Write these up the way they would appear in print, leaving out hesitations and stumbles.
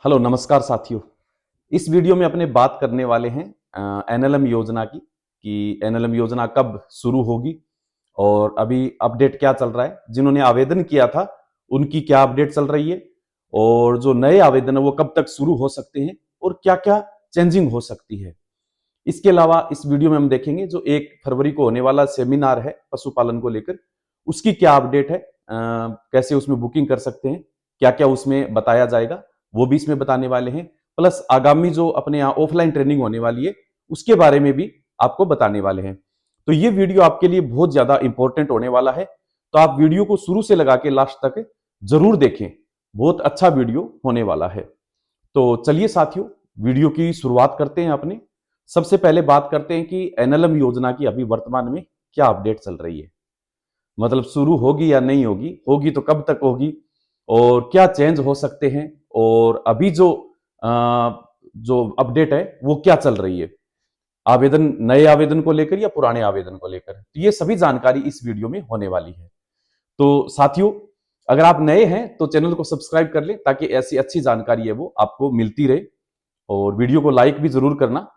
Hello नमस्कार साथियों। इस वीडियो में अपने बात करने वाले हैं एनएलएम योजना की कि एनएलएम योजना कब शुरू होगी और अभी अपडेट क्या चल रहा है। जिन्होंने आवेदन किया था उनकी क्या अपडेट चल रही है और जो नए आवेदन है वो कब तक शुरू हो सकते हैं और क्या क्या चेंजिंग हो सकती है। इसके अलावा इस वीडियो में हम देखेंगे जो 1 फरवरी को होने वाला सेमिनार है पशुपालन को लेकर, उसकी क्या अपडेट है, कैसे उसमें बुकिंग कर सकते हैं, क्या क्या उसमें बताया जाएगा वो भी इसमें बताने वाले हैं। प्लस आगामी जो अपने यहाँ ऑफलाइन ट्रेनिंग होने वाली है उसके बारे में भी आपको बताने वाले हैं। तो ये वीडियो आपके लिए बहुत ज्यादा इंपॉर्टेंट होने वाला है, तो आप वीडियो को शुरू से लगा के लास्ट तक जरूर देखें, बहुत अच्छा वीडियो होने वाला है। तो चलिए साथियों, वीडियो की शुरुआत करते हैं। अपने सबसे पहले बात करते हैं कि एनएलएम योजना की अभी वर्तमान में क्या अपडेट चल रही है, मतलब शुरू होगी या नहीं होगी, होगी तो कब तक होगी और क्या चेंज हो सकते हैं और अभी जो अपडेट है वो क्या चल रही है, आवेदन नए आवेदन को लेकर या पुराने आवेदन को लेकर। तो ये सभी जानकारी इस वीडियो में होने वाली है। तो साथियों, अगर आप नए हैं तो चैनल को सब्सक्राइब कर लें ताकि ऐसी अच्छी जानकारी है वो आपको मिलती रहे और वीडियो को लाइक भी जरूर करना।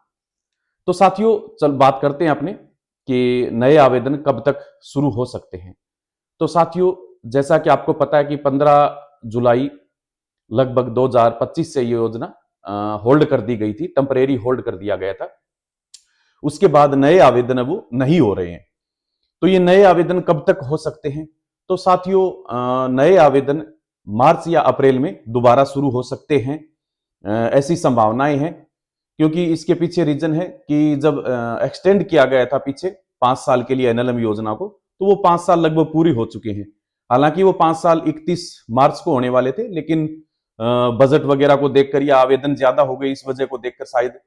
तो साथियों, चल बात करते हैं अपने कि नए आवेदन कब तक शुरू हो सकते हैं। तो साथियों, जैसा कि आपको पता है कि 15 जुलाई लगभग 2025 से ये योजना होल्ड कर दी गई थी, टेम्परेरी होल्ड कर दिया गया था। उसके बाद नए आवेदन है वो नहीं हो रहे हैं। तो ये नए आवेदन कब तक हो सकते हैं? तो साथियों, नए आवेदन मार्च या अप्रैल में दोबारा शुरू हो सकते हैं, ऐसी संभावनाएं हैं। क्योंकि इसके पीछे रीजन है कि जब एक्सटेंड किया गया था पीछे 5 साल के लिए एनएलएम योजना को, तो वो 5 साल लगभग पूरी हो चुके हैं। हालांकि वो 5 साल 31 मार्च को होने वाले थे, लेकिन बजट वगैरह को देखकर या आवेदन ज्यादा हो गए इस वजह को देखकर शायद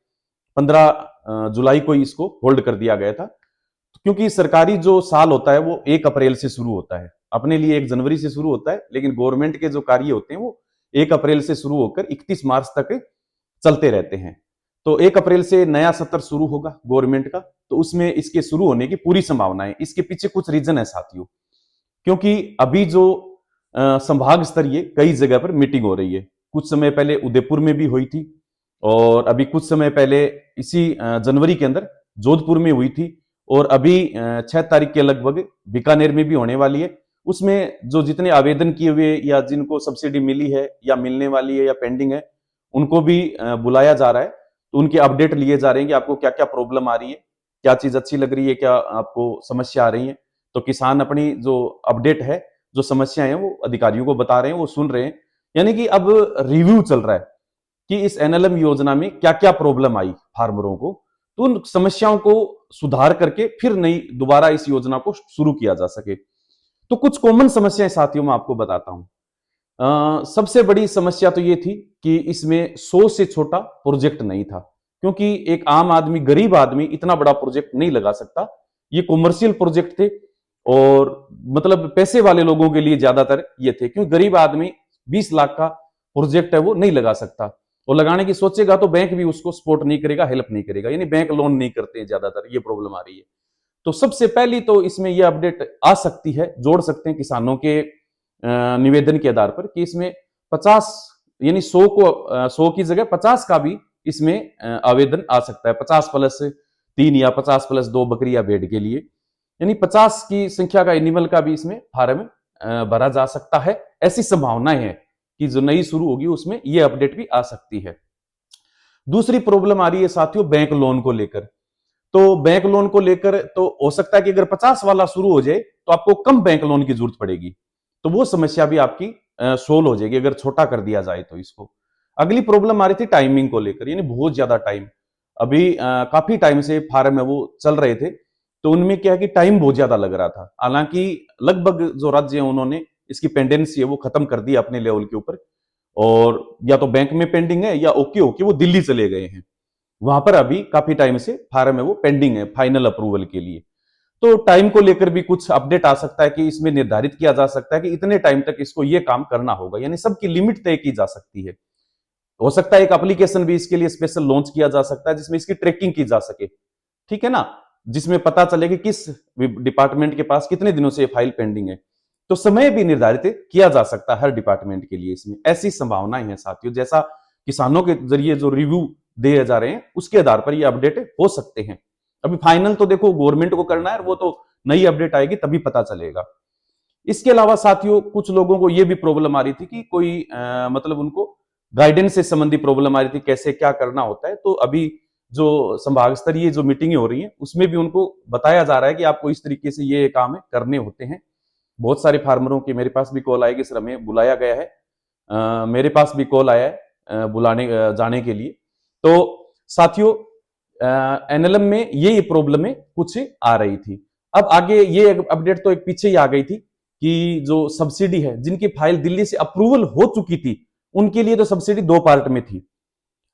15 जुलाई को ही इसको होल्ड कर दिया गया था। क्योंकि सरकारी जो साल होता है वो 1 अप्रैल से शुरू होता है, अपने लिए 1 जनवरी से शुरू होता है, लेकिन गवर्नमेंट के जो कार्य होते हैं वो 1 अप्रैल से शुरू होकर 31 मार्च तक चलते रहते हैं। तो 1 अप्रैल से नया सत्र शुरू होगा गवर्नमेंट का, तो उसमें इसके शुरू होने की पूरी संभावना है। इसके पीछे कुछ रीजन है साथियों, क्योंकि अभी जो संभाग स्तरीय कई जगह पर मीटिंग हो रही है। कुछ समय पहले उदयपुर में भी हुई थी और अभी कुछ समय पहले इसी जनवरी के अंदर जोधपुर में हुई थी और अभी 6 तारीख के लगभग बीकानेर में भी होने वाली है। उसमें जो जितने आवेदन किए हुए या जिनको सब्सिडी मिली है या मिलने वाली है या पेंडिंग है, उनको भी बुलाया जा रहा है। तो उनके अपडेट लिए जा रहे हैं कि आपको क्या क्या प्रॉब्लम आ रही है, क्या चीज अच्छी लग रही है, क्या आपको समस्या आ रही है। तो किसान अपनी जो अपडेट है, जो समस्याएं हैं वो अधिकारियों को बता रहे हैं, वो सुन रहे हैं। यानी कि अब रिव्यू चल रहा है कि इस एनएलएम योजना में क्या क्या प्रॉब्लम आई फार्मरों को, तो उन समस्याओं को सुधार करके फिर नई दोबारा इस योजना को शुरू किया जा सके। तो कुछ कॉमन समस्याएं साथियों मैं आपको बताता हूं। सबसे बड़ी समस्या तो ये थी कि इसमें 100 से छोटा प्रोजेक्ट नहीं था, क्योंकि एक आम आदमी, गरीब आदमी इतना बड़ा प्रोजेक्ट नहीं लगा सकता। ये कॉमर्शियल प्रोजेक्ट थे और मतलब पैसे वाले लोगों के लिए ज्यादातर ये थे, क्योंकि गरीब आदमी 20 लाख का प्रोजेक्ट है वो नहीं लगा सकता, और लगाने की सोचेगा तो बैंक भी उसको सपोर्ट नहीं करेगा, हेल्प नहीं करेगा, यानी बैंक लोन नहीं करते हैं ज्यादातर, ये प्रॉब्लम आ रही है। तो सबसे पहली तो इसमें यह अपडेट आ सकती है, जोड़ सकते हैं किसानों के निवेदन के आधार पर, कि इसमें 50 यानी 100 की जगह 50 का भी इसमें आवेदन आ सकता है। 50+3 या 50+2 बकरी या भेड़ के लिए, यानी 50 की संख्या का एनिमल का भी इसमें फार्म भरा जा सकता है। ऐसी संभावनाएं हैं कि जो नई शुरू होगी उसमें यह अपडेट भी आ सकती है। दूसरी प्रॉब्लम आ रही है साथियों बैंक लोन को लेकर। तो बैंक लोन को लेकर तो हो सकता है कि अगर 50 वाला शुरू हो जाए तो आपको कम बैंक लोन की जरूरत पड़ेगी, तो वो समस्या भी आपकी सोल्व हो जाएगी अगर छोटा कर दिया जाए तो इसको। अगली प्रॉब्लम आ रही थी टाइमिंग को लेकर, यानी बहुत ज्यादा टाइम। अभी काफी टाइम से फार्म है वो चल रहे थे, तो उनमें क्या है कि टाइम बहुत ज्यादा लग रहा था। हालांकि लगभग जो राज्य है उन्होंने इसकी पेंडेंसी है वो खत्म कर दी अपने लेवल के ऊपर, और या तो बैंक में पेंडिंग है या ओके होके वो दिल्ली चले गए हैं। वहां पर अभी काफी टाइम से फार्म है वो पेंडिंग है फाइनल अप्रूवल के लिए। तो टाइम को लेकर भी कुछ अपडेट आ सकता है कि इसमें निर्धारित किया जा सकता है कि इतने टाइम तक इसको ये काम करना होगा, यानी सबकी लिमिट तय की जा सकती है। हो सकता है एक एप्लीकेशन भी इसके लिए स्पेशल लॉन्च किया जा सकता है जिसमें इसकी ट्रैकिंग की जा सके, ठीक है ना, जिसमें पता चले कि किस डिपार्टमेंट के पास कितने दिनों से ये फाइल पेंडिंग है। तो समय भी निर्धारित किया जा सकता है हर डिपार्टमेंट के लिए इसमें, ऐसी संभावनाएं हैं साथियों। जैसा किसानों के जरिए जो रिव्यू दिए जा रहे हैं उसके आधार पर ये अपडेट हो सकते हैं। अभी फाइनल तो देखो गवर्नमेंट को करना है, वो तो नई अपडेट आएगी तभी पता चलेगा। इसके अलावा साथियों कुछ लोगों को ये भी प्रॉब्लम आ रही थी कि कोई मतलब उनको गाइडेंस से संबंधी प्रॉब्लम आ रही थी, कैसे क्या करना होता है। तो अभी जो संभाग स्तरीय जो मीटिंगें हो रही हैं उसमें भी उनको बताया जा रहा है कि आपको इस तरीके से ये काम करने होते हैं। बहुत सारे फार्मरों की मेरे पास भी कॉल आएगी, सर हमें बुलाया गया है, मेरे पास भी कॉल आया है बुलाने जाने के लिए। तो साथियों एनएलएम में ये प्रॉब्लम कुछ आ रही थी। अब आगे ये अपडेट तो एक पीछे ही आ गई थी कि जो सब्सिडी है, जिनकी फाइल दिल्ली से अप्रूवल हो चुकी थी उनके लिए तो सब्सिडी दो पार्ट में थी,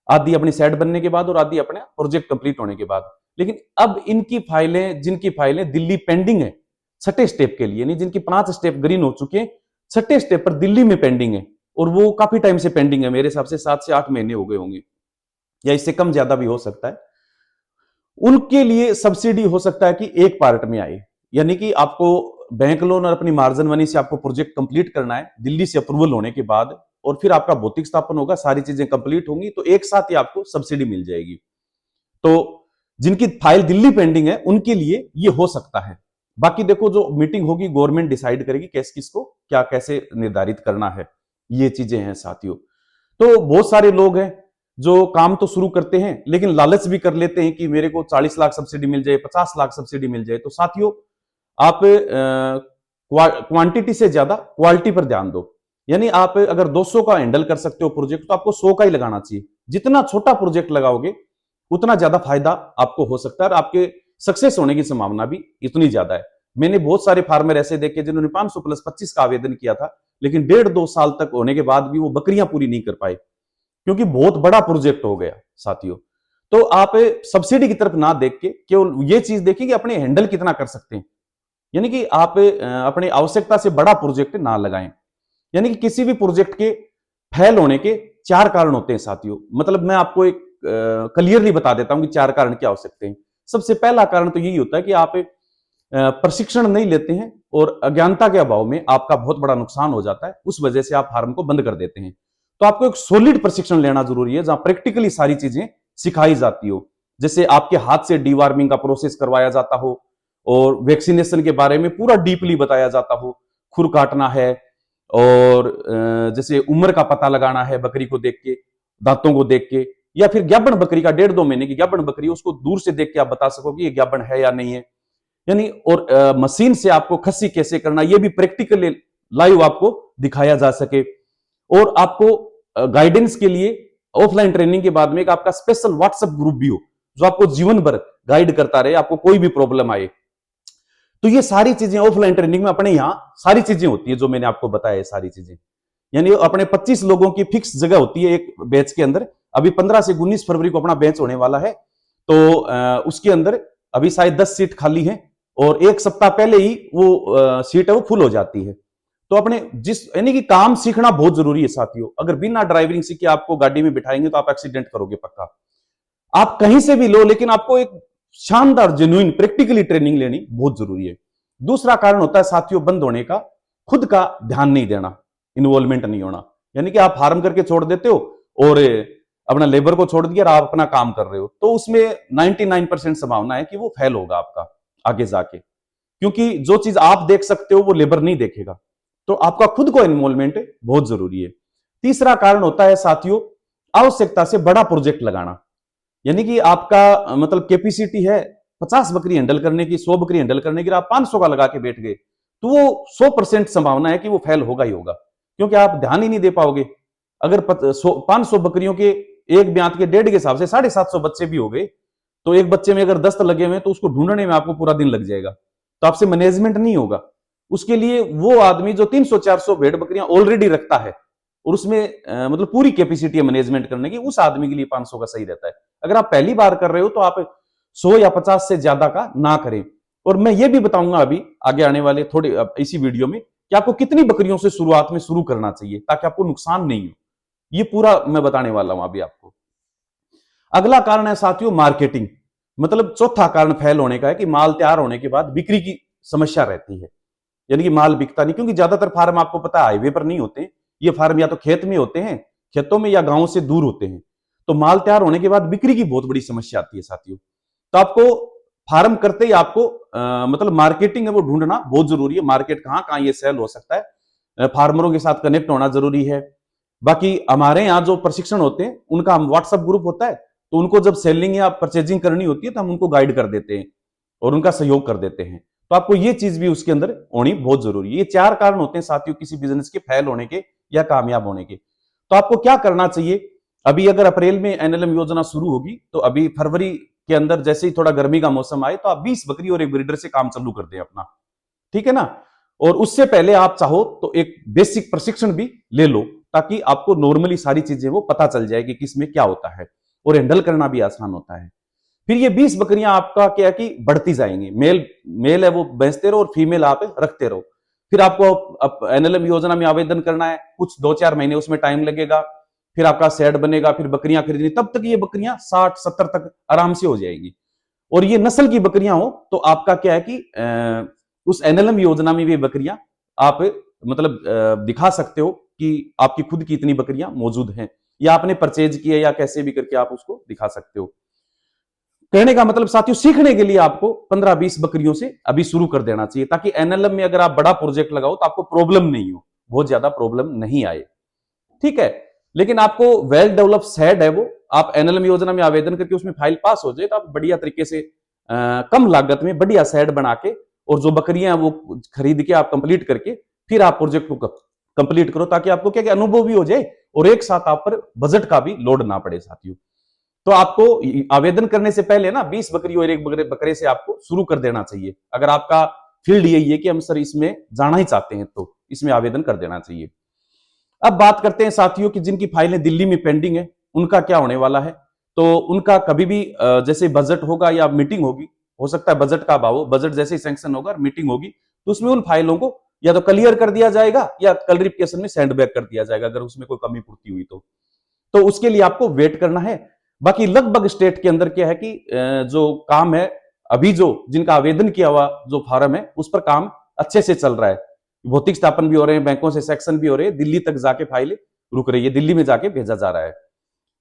आधी अपनी सेट बनने के बाद और आधी अपने प्रोजेक्ट कंप्लीट होने के बाद। लेकिन अब इनकी फाइलें, जिनकी फाइलें दिल्ली पेंडिंग है छठे स्टेप के लिए, नहीं जिनकी 5 स्टेप ग्रीन हो चुके हैं, छठे स्टेप पर दिल्ली में पेंडिंग है और वो काफी टाइम से पेंडिंग है, मेरे हिसाब से 7 से 8 महीने हो गए होंगे या इससे कम ज्यादा भी हो सकता है। उनके लिए सब्सिडी हो सकता है कि एक पार्ट में आए, यानी कि आपको बैंक लोन और अपनी मार्जिन मनी से आपको प्रोजेक्ट कंप्लीट करना है दिल्ली से अप्रूवल होने के बाद, और फिर आपका भौतिक स्थापन होगा, सारी चीजें कंप्लीट होंगी तो एक साथ ही आपको सब्सिडी मिल जाएगी। तो जिनकी फाइल दिल्ली पेंडिंग है उनके लिए ये हो सकता है। बाकी देखो जो मीटिंग होगी गवर्नमेंट डिसाइड करेगी किसको क्या कैसे निर्धारित करना है, ये चीजें हैं साथियों। तो बहुत सारे लोग हैं जो काम तो शुरू करते हैं लेकिन लालच भी कर लेते हैं कि मेरे को 40 लाख सब्सिडी मिल जाए, 50 लाख सब्सिडी मिल जाए। तो साथियों आप क्वांटिटी से ज्यादा क्वालिटी पर ध्यान दो, यानी आप अगर 200 का हैंडल कर सकते हो प्रोजेक्ट तो आपको 100 का ही लगाना चाहिए। जितना छोटा प्रोजेक्ट लगाओगे उतना ज्यादा फायदा आपको हो सकता है और आपके सक्सेस होने की संभावना भी इतनी ज्यादा है। मैंने बहुत सारे फार्मर ऐसे देखे जिन्होंने 500 प्लस 25 का आवेदन किया था लेकिन 1.5-2 साल तक होने के बाद भी वो बकरियां पूरी नहीं कर पाए क्योंकि बहुत बड़ा प्रोजेक्ट हो गया साथियों। तो आप सब्सिडी की तरफ ना देख के केवल ये चीज देखिए कि अपने हैंडल कितना कर सकते हैं, यानी कि आप अपनी आवश्यकता से बड़ा प्रोजेक्ट ना लगाएं। यानी कि किसी भी प्रोजेक्ट के फेल होने के 4 कारण होते हैं साथियों। मतलब मैं आपको एक क्लियरली बता देता हूं कि 4 कारण क्या हो सकते हैं। सबसे पहला कारण तो यही होता है कि आप प्रशिक्षण नहीं लेते हैं और अज्ञानता के अभाव में आपका बहुत बड़ा नुकसान हो जाता है, उस वजह से आप फार्म को बंद कर देते हैं। तो आपको एक सॉलिड प्रशिक्षण लेना जरूरी है जहां प्रैक्टिकली सारी चीजें सिखाई जाती हो, जैसे आपके हाथ से डीवार्मिंग का प्रोसेस करवाया जाता हो और वैक्सीनेशन के बारे में पूरा डीपली बताया जाता हो, खुर काटना है और जैसे उम्र का पता लगाना है बकरी को देख के, दांतों को देख के, या फिर ग्याबन बकरी का 1.5-2 महीने की ग्याबन बकरी उसको दूर से देख के आप बता सको कि ये ग्याबन है या नहीं है, यानी और मशीन से आपको खस्सी कैसे करना ये भी प्रैक्टिकली लाइव आपको दिखाया जा सके। और आपको गाइडेंस के लिए ऑफलाइन ट्रेनिंग के बाद में एक आपका स्पेशल व्हाट्सएप ग्रुप भी हो जो आपको जीवन भर गाइड करता रहे, आपको कोई भी प्रॉब्लम आए। तो ये सारी चीजें ऑफलाइन ट्रेनिंग में अपने यहां सारी चीजें होती है जो मैंने आपको बताया है सारी चीजें, यानी अपने 25 लोगों की फिक्स जगह होती है एक बैच के अंदर। अभी 15 से 19 फरवरी को अपना बैच होने वाला है, तो उसके अंदर अभी शायद 10 सीट खाली है और एक सप्ताह पहले ही वो सीट है वो फुल हो जाती है। तो अपने जिस यानी कि काम सीखना बहुत जरूरी है साथियों। अगर बिना ड्राइविंग सीखे आपको गाड़ी में बिठाएंगे तो आप एक्सीडेंट करोगे पक्का। आप कहीं से भी लो लेकिन आपको एक शानदार जेन्युइन प्रैक्टिकली ट्रेनिंग लेनी बहुत जरूरी है। दूसरा कारण होता है साथियों बंद होने का, खुद का ध्यान नहीं देना, इन्वॉल्वमेंट नहीं होना। यानी कि आप फार्म करके छोड़ देते हो और अपना लेबर को छोड़ दिया और आप अपना काम कर रहे हो, तो उसमें 99% संभावना है कि वो फेल होगा आपका आगे जाके, क्योंकि जो चीज आप देख सकते हो वो लेबर नहीं देखेगा। तो आपका खुद को इन्वॉल्वमेंट बहुत जरूरी है। तीसरा कारण होता है साथियों आवश्यकता से बड़ा प्रोजेक्ट लगाना, यानी कि आपका मतलब कैपेसिटी है 50 बकरी हैंडल करने की, 100 बकरी हैंडल करने की, आप 500 का लगा के बैठ गए तो वो 100% संभावना है कि वो फेल होगा ही होगा, क्योंकि आप ध्यान ही नहीं दे पाओगे। अगर 500 बकरियों के एक ब्यात के 1.5 के हिसाब से 750 बच्चे भी हो गए तो एक बच्चे में अगर दस्त लगे हुए तो उसको ढूंढने में आपको पूरा दिन लग जाएगा, तो आपसे मैनेजमेंट नहीं होगा। उसके लिए वो आदमी जो 300-400 भेड़ बकरियां ऑलरेडी रखता है और उसमें मतलब पूरी कैपेसिटी है मैनेजमेंट करने की, उस आदमी के लिए 500 का सही रहता है। अगर आप पहली बार कर रहे हो तो आप 100 या 50 से ज्यादा का ना करें। और मैं ये भी बताऊंगा अभी आगे आने वाले थोड़े इसी वीडियो में कि आपको कितनी बकरियों से शुरुआत में शुरू करना चाहिए ताकि आपको नुकसान नहीं हो, ये पूरा मैं बताने वाला हूं अभी आपको। अगला कारण है साथियों मार्केटिंग, मतलब चौथा कारण फेल होने का है कि माल तैयार होने के बाद बिक्री की समस्या रहती है, यानी कि माल बिकता नहीं, क्योंकि ज्यादातर फार्म आपको पता है हाईवे पर नहीं होते, ये फार्म या तो खेत में होते हैं खेतों में या गांवों से दूर होते हैं, तो माल तैयार होने के बाद बिक्री की बहुत बड़ी समस्या आती है साथियों। तो आपको फार्म करते ही आपको मतलब मार्केटिंग है वो ढूंढना बहुत जरूरी है। मार्केट कहाँ कहाँ ये सेल हो सकता है, फार्मरों के साथ कनेक्ट होना जरूरी है। बाकी हमारे यहाँ जो प्रशिक्षण होते हैं उनका हम व्हाट्सएप ग्रुप होता है, तो उनको जब सेलिंग या परचेजिंग करनी होती है तो हम उनको गाइड कर देते हैं और उनका सहयोग कर देते हैं। तो आपको ये चीज भी उसके अंदर होनी बहुत जरूरी है। ये 4 कारण होते हैं साथियों किसी बिजनेस के फेल होने के या कामयाब होने के। तो आपको क्या करना चाहिए, अभी अगर अप्रैल में एनएलएम योजना शुरू होगी, तो अभी फरवरी के अंदर जैसे ही थोड़ा गर्मी का मौसम आए तो आप 20 बकरी और एक ब्रीडर से काम चालू कर दें अपना, ठीक है ना। और उससे पहले आप चाहो तो एक बेसिक प्रशिक्षण भी ले लो, ताकि आपको नॉर्मली सारी चीजें वो पता चल जाए कि किसमें क्या होता है और हैंडल करना भी आसान होता है। फिर ये 20 बकरियां आपका क्या है कि बढ़ती जाएंगी, मेल है वो बेचते रहो और फीमेल आप रखते रहो। फिर आपको एनएलएम योजना में आवेदन करना है, कुछ 2-4 महीने उसमें टाइम लगेगा। फिर आपका सेट बनेगा, फिर बकरियां खरीदनी, तब तक ये बकरियां 60-70 तक आराम से हो जाएगी। और ये नस्ल की बकरियां हो तो आपका क्या है कि उस एनएलएम योजना में भी बकरियां आप मतलब दिखा सकते हो कि आपकी खुद की इतनी बकरियां मौजूद हैं, या आपने परचेज किया या कैसे भी करके आप उसको दिखा सकते हो। कहने का मतलब साथियों, सीखने के लिए आपको 15-20 बकरियों से अभी शुरू कर देना चाहिए, ताकि एनएलएम में अगर आप बड़ा प्रोजेक्ट लगाओ तो आपको प्रॉब्लम नहीं हो, बहुत ज्यादा प्रॉब्लम नहीं आए, ठीक है। लेकिन आपको वेल डेवलप सेड है वो आप एनएलएम योजना में आवेदन करके उसमें फाइल पास हो जाए तो आप बढ़िया तरीके से कम लागत में बढ़िया सेड बना के और जो बकरियां वो खरीद के आप कंप्लीट करके फिर आप प्रोजेक्ट को कंप्लीट करो, ताकि आपको क्या अनुभव भी हो जाए और एक साथ आप पर बजट का भी लोड ना पड़े साथियों। तो आपको आवेदन करने से पहले ना 20 बकरी और एक बकरे से आपको शुरू कर देना चाहिए। अगर आपका फील्ड यही है कि हम सर इसमें जाना ही चाहते हैं तो इसमें आवेदन कर देना चाहिए। अब बात करते हैं साथियों कि जिनकी फाइलें दिल्ली में पेंडिंग है उनका क्या होने वाला है। तो उनका कभी भी जैसे बजट होगा या मीटिंग होगी, हो सकता है बजट का अभाव हो, बजट जैसे ही सैंक्शन होगा मीटिंग होगी तो उसमें उन फाइलों को या तो क्लियर कर दिया जाएगा या क्लरिफिकेशन में सेंड बैक कर दिया जाएगा अगर उसमें कोई कमी पूर्ति हुई तो उसके लिए आपको वेट करना है। बाकी लगभग स्टेट के अंदर क्या है कि जो काम है अभी जो जिनका आवेदन किया हुआ जो फार्म है उस पर काम अच्छे से चल रहा है, भौतिक स्थापन भी हो रहे हैं, बैंकों से सेक्शन भी हो रहे हैं, दिल्ली तक जाके फाइल रुक रही है, दिल्ली में जाके भेजा जा रहा है।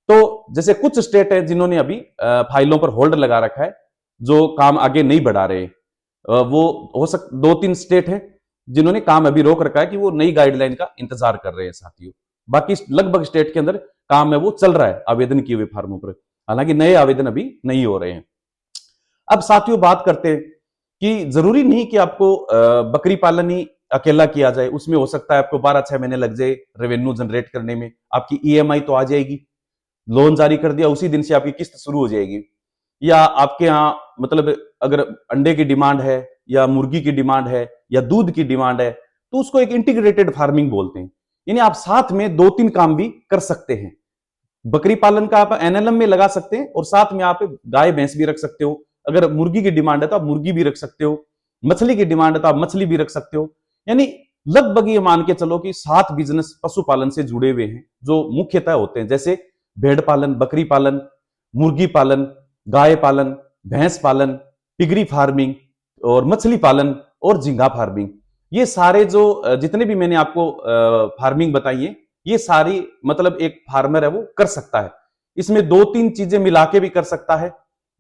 तो जैसे कुछ स्टेट है जिन्होंने अभी फाइलों पर होल्ड लगा रखा है, जो काम आगे नहीं बढ़ा रहे, वो हो 2-3 स्टेट है जिन्होंने काम अभी रोक रखा है कि वो नई गाइडलाइन का इंतजार कर रहे हैं साथियों। बाकी लगभग स्टेट के अंदर काम है वो चल रहा है आवेदन किए हुए फार्मों पर, हालांकि नए आवेदन अभी नहीं हो रहे हैं। अब साथियों बात करते हैं कि जरूरी नहीं कि आपको बकरी पालन ही अकेला किया जाए, उसमें हो सकता है आपको 12-6 महीने लग जाए रेवेन्यू जनरेट करने में, आपकी ईएमआई तो आ जाएगी, लोन जारी कर दिया उसी दिन से आपकी किस्त शुरू हो जाएगी। या आपके यहाँ मतलब अगर अंडे की डिमांड है या मुर्गी की डिमांड है या दूध की डिमांड है तो उसको एक इंटीग्रेटेड फार्मिंग बोलते हैं, यानी आप साथ में 2-3 काम भी कर सकते हैं। बकरी पालन का आप एनएलएम में लगा सकते हैं और साथ में आप गाय भैंस भी रख सकते हो, अगर मुर्गी की डिमांड है तो आप मुर्गी भी रख सकते हो, मछली की डिमांड है तो आप मछली भी रख सकते हो। यानी लगभग ये मान के चलो कि 7 बिजनेस पशुपालन से जुड़े हुए हैं जो मुख्यतः होते हैं, जैसे भेड़ पालन, बकरी पालन, मुर्गी पालन, गाय पालन, भैंस पालन, पिगरी फार्मिंग और मछली पालन और झींगा फार्मिंग। ये सारे जो जितने भी मैंने आपको फार्मिंग बताई है ये सारी मतलब एक फार्मर है वो कर सकता है। इसमें 2-3 चीजें मिला के भी कर सकता है,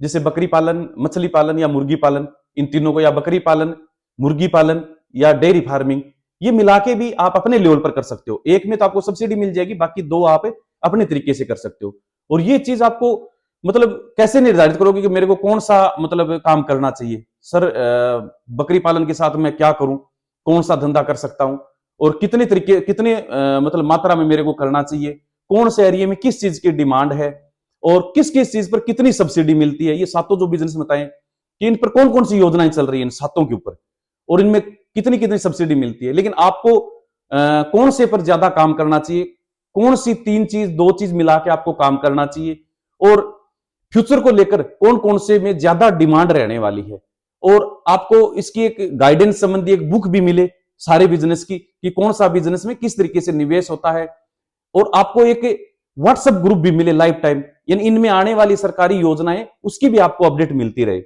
जैसे बकरी पालन, मछली पालन या मुर्गी पालन, इन तीनों को, या बकरी पालन, मुर्गी पालन या डेयरी फार्मिंग, ये मिला के भी आप अपने लेवल पर कर सकते हो। एक में तो आपको सब्सिडी मिल जाएगी, बाकी 2 आप अपने तरीके से कर सकते हो। और ये चीज आपको मतलब कैसे निर्धारित करोगे कि मेरे को कौन सा मतलब काम करना चाहिए, सर बकरी पालन के साथ मैं क्या करूं, कौन सा धंधा कर सकता हूं और कितने तरीके कितने मतलब मात्रा में मेरे को करना चाहिए, कौन से एरिया में किस चीज की डिमांड है और किस किस चीज पर कितनी सब्सिडी मिलती है। ये सातों जो बिजनेस बताएं कि इन पर कौन कौन सी योजनाएं चल रही है इन सातों के ऊपर और इनमें कितनी कितनी सब्सिडी मिलती है। लेकिन आपको कौन से पर ज्यादा काम करना चाहिए, कौन सी 3 चीज 2 चीज मिला के आपको काम करना चाहिए और फ्यूचर को लेकर कौन कौन से में ज्यादा डिमांड रहने वाली है। और आपको इसकी एक गाइडेंस संबंधी एक बुक भी मिले सारे बिजनेस की कि कौन सा बिजनेस में किस तरीके से निवेश होता है। और आपको एक व्हाट्सएप ग्रुप भी मिले लाइफ टाइम, यानी इनमें आने वाली सरकारी योजनाएं उसकी भी आपको अपडेट मिलती रहे।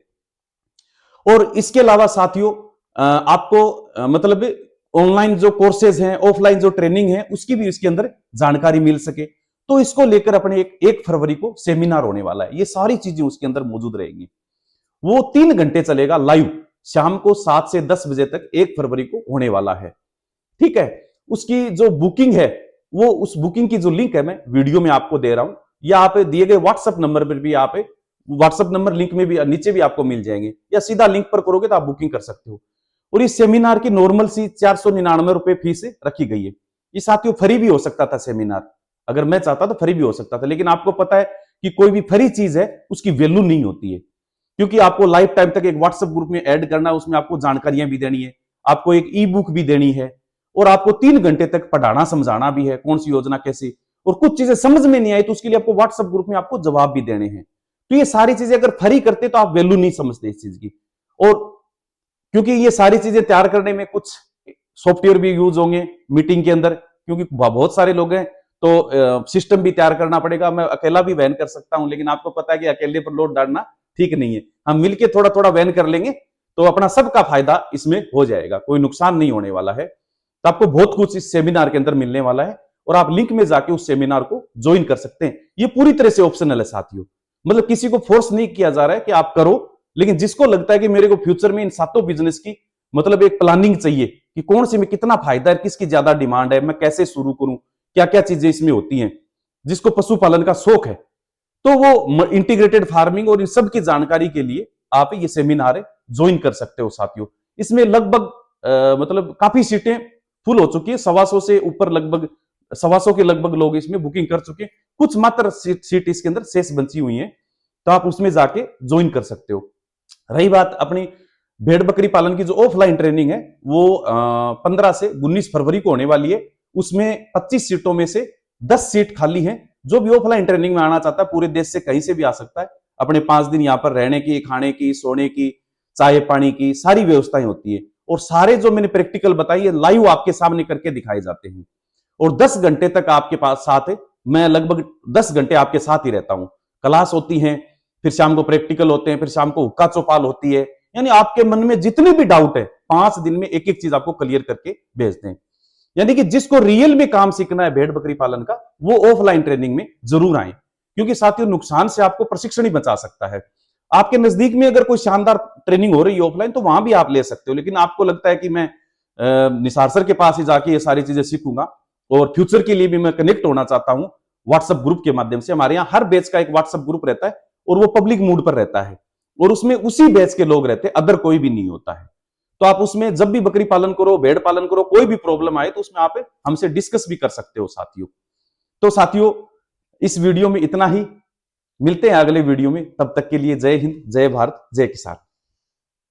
और इसके अलावा साथियों आपको मतलब ऑनलाइन जो कोर्सेज हैं, ऑफलाइन जो ट्रेनिंग है उसकी भी इसके अंदर जानकारी मिल सके। तो इसको लेकर अपने 1 फरवरी को सेमिनार होने वाला है। ये सारी चीजें उसके अंदर मौजूद रहेंगी। वो 3 घंटे चलेगा लाइव, शाम को 7 से 10 बजे तक 1 फरवरी को होने वाला है। ठीक है, उसकी जो बुकिंग है, वो उस बुकिंग की जो लिंक है मैं वीडियो में आपको दे रहा हूं, या आप दिए गए व्हाट्सएप नंबर पर भी, आप व्हाट्सएप नंबर लिंक में भी नीचे भी आपको मिल जाएंगे, या सीधा लिंक पर करोगे तो आप बुकिंग कर सकते हो। और इस सेमिनार की नॉर्मल सी 499 रुपए फीस रखी गई है। ये साथियों फ्री भी हो सकता था सेमिनार, अगर मैं चाहता तो फ्री भी हो सकता था, लेकिन आपको पता है कि कोई भी फ्री चीज है उसकी वैल्यू नहीं होती है, क्योंकि आपको लाइफ टाइम तक एक व्हाट्सएप ग्रुप में ऐड करना है, उसमें आपको जानकारियां भी देनी है, आपको एक ई बुक भी देनी है, और आपको 3 घंटे तक पढ़ाना समझाना भी है कौन सी योजना कैसी, और कुछ चीजें समझ में नहीं आई तो उसके लिए आपको व्हाट्सएप ग्रुप में आपको जवाब भी देने हैं। तो ये सारी चीजें अगर फ्री करते तो आप वैल्यू नहीं समझते इस चीज की। और क्योंकि ये सारी चीजें तैयार करने में कुछ सॉफ्टवेयर भी यूज होंगे मीटिंग के अंदर, क्योंकि बहुत सारे लोग हैं तो सिस्टम भी तैयार करना पड़ेगा। मैं अकेला भी वहन कर सकता हूं, लेकिन आपको पता है कि अकेले पर लोड डालना ठीक नहीं है। हम मिलके थोड़ा थोड़ा वहन कर लेंगे तो अपना सबका फायदा इसमें हो जाएगा, कोई नुकसान नहीं होने वाला है। तो आपको बहुत कुछ इस सेमिनार के अंदर मिलने वाला है, और आप लिंक में जाके उस सेमिनार को ज्वाइन कर सकते हैं। ये पूरी तरह से ऑप्शनल है साथियों, मतलब किसी को फोर्स नहीं किया जा रहा है कि आप करो, लेकिन जिसको लगता है कि मेरे को फ्यूचर में इन 7 बिजनेस की मतलब एक प्लानिंग चाहिए कि कौन सी में कितना फायदा है, किसकी ज्यादा डिमांड है, मैं कैसे शुरू करूं, क्या क्या चीजें इसमें होती हैं, जिसको पशुपालन का शौक है, तो वो इंटीग्रेटेड फार्मिंग और इन सब की जानकारी के लिए आप ये सेमिनार ज्वाइन कर सकते हो साथियों। इसमें लगभग मतलब काफी सीटें फुल हो चुकी है, 125 से ऊपर लगभग 125 के लगभग लोग इसमें बुकिंग कर चुके हैं। कुछ मात्र सीट इसके अंदर शेष बची हुई है, तो आप उसमें जाके ज्वाइन कर सकते हो। रही बात अपनी भेड़ बकरी पालन की जो ऑफलाइन ट्रेनिंग है, वो 15 से 19 फरवरी को होने वाली है। उसमें 25 सीटों में से 10 सीट खाली हैं। जो भी ऑफलाइन ट्रेनिंग में आना चाहता है पूरे देश से कहीं से भी आ सकता है। अपने 5 दिन यहाँ पर रहने की, खाने की, सोने की, चाय पानी की सारी व्यवस्थाएं होती है, और सारे जो मैंने प्रैक्टिकल बताई है लाइव आपके सामने करके दिखाए जाते हैं, और 10 घंटे तक आपके पास साथ है। मैं लगभग 10 घंटे आपके साथ ही रहता हूं। क्लास होती है, फिर शाम को प्रैक्टिकल होते हैं, फिर शाम को हुक्का चौपाल होती है, यानी आपके मन में जितने भी डाउट है 5 दिन में एक एक चीज आपको क्लियर करके भेजते हैं। यानी कि जिसको रियल में काम सीखना है भेड़ बकरी पालन का, वो ऑफलाइन ट्रेनिंग में जरूर आए, क्योंकि साथियों नुकसान से आपको प्रशिक्षण ही बचा सकता है। आपके नजदीक में अगर कोई शानदार ट्रेनिंग हो रही है ऑफलाइन, तो वहां भी आप ले सकते हो, लेकिन आपको लगता है कि मैं निसार सर के पास ही जाके ये सारी चीजें सीखूंगा, और फ्यूचर के लिए भी मैं कनेक्ट होना चाहता हूं व्हाट्सएप ग्रुप के माध्यम से। हमारे यहाँ हर बैच का एक व्हाट्सएप ग्रुप रहता है, और वो पब्लिक मोड पर रहता है, और उसमें उसी बैच के लोग रहते हैं, अदर कोई भी नहीं होता है। तो आप उसमें जब भी बकरी पालन करो, भेड़ पालन करो, कोई भी प्रॉब्लम आए तो उसमें आप हमसे डिस्कस भी कर सकते हो साथियों। तो साथियों इस वीडियो में इतना ही, मिलते हैं अगले वीडियो में, तब तक के लिए जय हिंद, जय भारत, जय किसान।